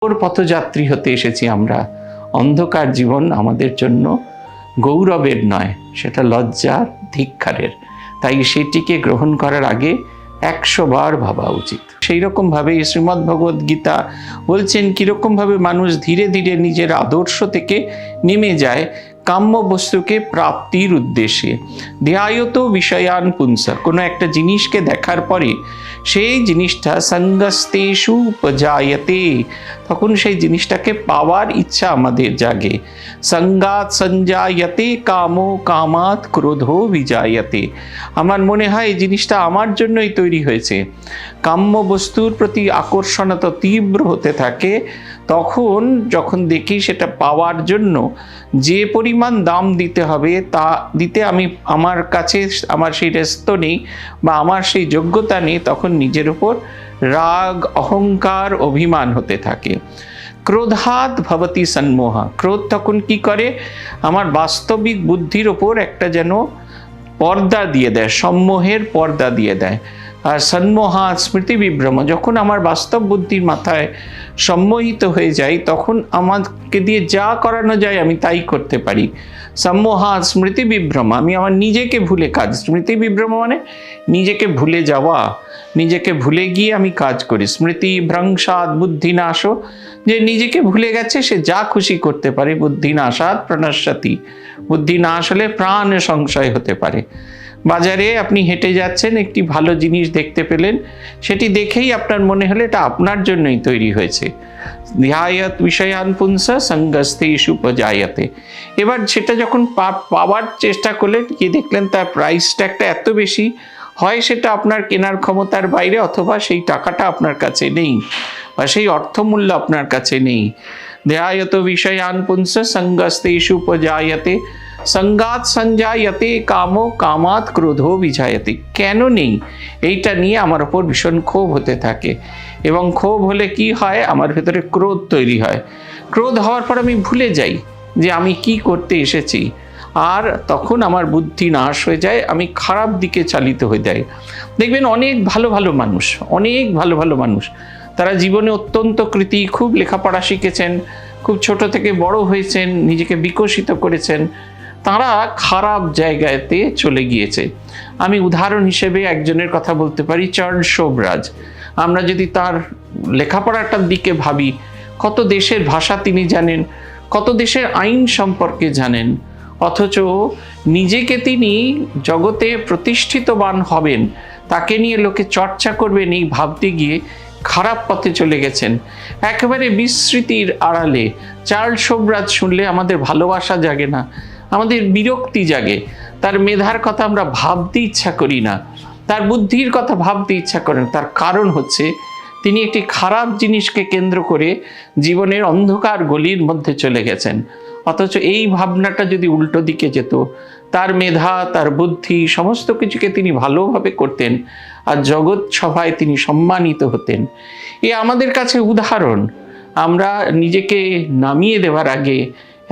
ওর পথযাত্রী হতে এসেছি আমরা। অন্ধকার জীবন আমাদের জন্য গৌরবের নয়, সেটা লজ্জার, ধিক্কারের। তাই সেটিকে গ্রহণ করার আগে 100 বার ভাবা উচিত। সেই রকমভাবে শ্রীমদ্ ভগবদ গীতা বলছেন কীরকমভাবে মানুষ ধীরে ধীরে নিজের আদর্শ থেকে নেমে যায় কাম্য বস্তুকে প্রাপ্তির উদ্দেশ্যে। ধ্যায়ত বিষয়ান পুংসা, কোনো একটা জিনিসকে দেখার পরে সেই জিনিসটা সঙ্গস্তেষু উপজায়তে, তখন সেই জিনিসটাকে পাওয়ার ইচ্ছা আমাদের জাগে। সঙ্গাত সঞ্জায়তে কামো কামাত ক্রোধো বিজায়তে, আমার মনে হয় এই জিনিসটা আমার জন্যই তৈরি হয়েছে। কাম্য বস্তুর প্রতি আকর্ষণ তো তীব্র হতে থাকে, তখন যখন দেখি সেটা পাওয়ার জন্য যে পরিমাণ দাম দিতে হবে তা দিতে আমার কাছে আমার সেই রেস্ত নেই বা আমার সেই যোগ্যতা নেই, তখন নিজের উপর রাগ, অহংকার, অভিমান হতে থাকে। ক্রোধাৎ ভবতি সন্মোহা, ক্রোধ তখন কি করে, আমার বাস্তবিক বুদ্ধির ওপর একটা যেন পর্দা দিয়ে দেয়, সম্মোহের পর্দা দিয়ে দেয়। আর সন্মোহা স্মৃতি বিভ্রম, যখন আমার বাস্তব বুদ্ধির মাথায় সম্মোহিত হয়ে যায় তখন আমাকে দিয়ে যা করানো যায় আমি তাই করতে পারি। সম্মোহা স্মৃতি বিভ্রম, আমি আমার নিজেকে ভুলে কাজ, স্মৃতি বিভ্রম মানে নিজেকে ভুলে যাওয়া, নিজেকে ভুলে গিয়ে আমি কাজ করি। স্মৃতি ভ্রংসাৎ বুদ্ধিনাশ, যে নিজেকে ভুলে গেছে সে যা খুশি করতে পারে। বুদ্ধিনাশাৎ প্রণশ্যতি, বুদ্ধি নাশ হলে প্রাণ সংশয় হতে পারে। বাজারে আপনি হেঁটে যাচ্ছেন, একটি ভালো জিনিস দেখতে পেলেন, সেটি দেখেই আপনার মনে হলো এটা আপনার জন্যই তৈরি হয়েছে। ধ্যায়ত বিষয়ান পুংসা সঙ্গস্তেষু উপজায়তে, এবার সেটা যখন পাওয়ার চেষ্টা করলেন, কি দেখলেন তার প্রাইস ট্যাগটা এত বেশি, হয় সেটা আপনার কেনার ক্ষমতার বাইরে, অথবা সেই টাকাটা আপনার কাছে নেই বা সেই অর্থমূল্য আপনার কাছে নেই। ধ্যায়ত বিষয়ান পুংসা সঙ্গস্তেষু উপজায়তে সঙ্গাত সঞ্জায়তে কামো কামাত ক্রোধো বিজায়তে, কেন নেই এইটা নিয়ে আমার ওপর ভীষণ ক্ষোভ হতে থাকে। এবং ক্ষোভ হলে কি হয়, আমার ভেতরে ক্রোধ তৈরি হয়। ক্রোধ হওয়ার পর আমি ভুলে যাই যে আমি কি করতে এসেছি, আর তখন আমার বুদ্ধি নাশ হয়ে যায়, আমি খারাপ দিকে চালিত হয়ে যাই। দেখবেন অনেক ভালো ভালো মানুষ, অনেক ভালো ভালো মানুষ, তারা জীবনে অত্যন্ত কৃতি, খুব লেখাপড়া শিখেছেন, খুব ছোট থেকে বড় হয়েছেন, নিজেকে বিকশিত করেছেন, তারা খারাপ জায়গাতে চলে গিয়েছে। আমি উদাহরণ হিসেবে একজনের কথা বলতে পারি, চার্লস শোভরাজ। আমরা যদি তার লেখাপড়াটার দিকে ভাবি, কত দেশের ভাষা তিনি জানেন, কত দেশের আইন সম্পর্কে জানেন, অথচ নিজেকে তিনি জগতে প্রতিষ্ঠিতবান হবেন, তাকে নিয়ে লোকে চর্চা করবেন এই ভাবতে গিয়ে খারাপ পথে চলে গেছেন। একেবারে বিস্মৃতির আড়ালে চার্লস শোভরাজ শুনলে আমাদের ভালোবাসা জাগে না, আমাদের বিরক্তি জাগে। তার মেধার কথা আমরা ভাবতে ইচ্ছা করি না, তার বুদ্ধির কথা ভাবতে ইচ্ছা করেন। তার কারণ হচ্ছে তিনি একটি খারাপ জিনিসকে কেন্দ্র করে জীবনের অন্ধকার গলির মধ্যে চলে গেছেন। অথচ এই ভাবনাটা যদি উল্টো দিকে যেত, তার মেধা, তার বুদ্ধি সমস্ত কিছুকে তিনি ভালোভাবে করতেন, আর জগৎ সভায় তিনি সম্মানিত হতেন। এ আমাদের কাছে উদাহরণ। আমরা নিজেকে নামিয়ে দেওয়ার আগে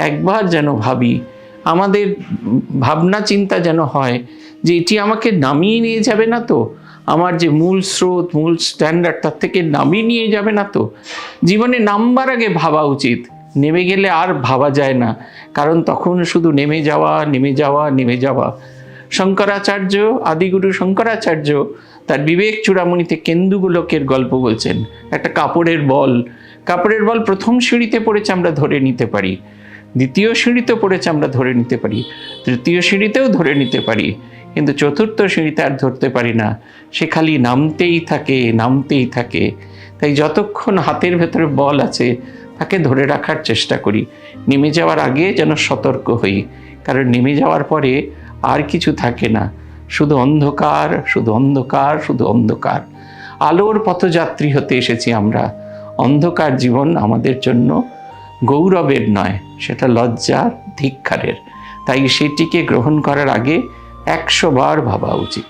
একবার যেন ভাবি, আমাদের ভাবনা চিন্তা যেন হয় যে এটি আমাকে নামিয়ে নিয়ে যাবে না তো, আমার যে মূল স্রোত, মূল স্ট্যান্ডার্ড, তার থেকে নামিয়ে নিয়ে যাবে না তো। জীবনে নামবার আগে ভাবা উচিত, নেমে গেলে আর ভাবা যায় না, কারণ তখন শুধু নেমে যাওয়া, নেমে যাওয়া, নেমে যাওয়া। শঙ্করাচার্য, আদিগুরু শঙ্করাচার্য তার বিবেক চূড়ামণিতে কেন্দুগোলকের গল্প বলছেন। একটা কাপড়ের বল, কাপড়ের বল প্রথম সিঁড়িতে পড়েছে আমরা ধরে নিতে পারি, দ্বিতীয় সিঁড়িতে পড়েছে আমরা ধরে নিতে পারি, তৃতীয় সিঁড়িতেও ধরে নিতে পারি, কিন্তু চতুর্থ সিঁড়িতে আর ধরতে পারি না। সে খালি নামতেই থাকে, নামতেই থাকে। তাই যতক্ষণ হাতের ভেতরে বল আছে তাকে ধরে রাখার চেষ্টা করি, নেমে যাওয়ার আগে যেন সতর্ক হই, কারণ নেমে যাওয়ার পরে আর কিছু থাকে না, শুধু অন্ধকার, শুধু অন্ধকার, শুধু অন্ধকার। আলোর পথযাত্রী হতে এসেছি আমরা। অন্ধকার জীবন আমাদের জন্য গৌরবের নয়, সেটা লজ্জার, ধিক্কারের। তাই সেটিকে গ্রহণ করার আগে 100 বার ভাবা উচিত।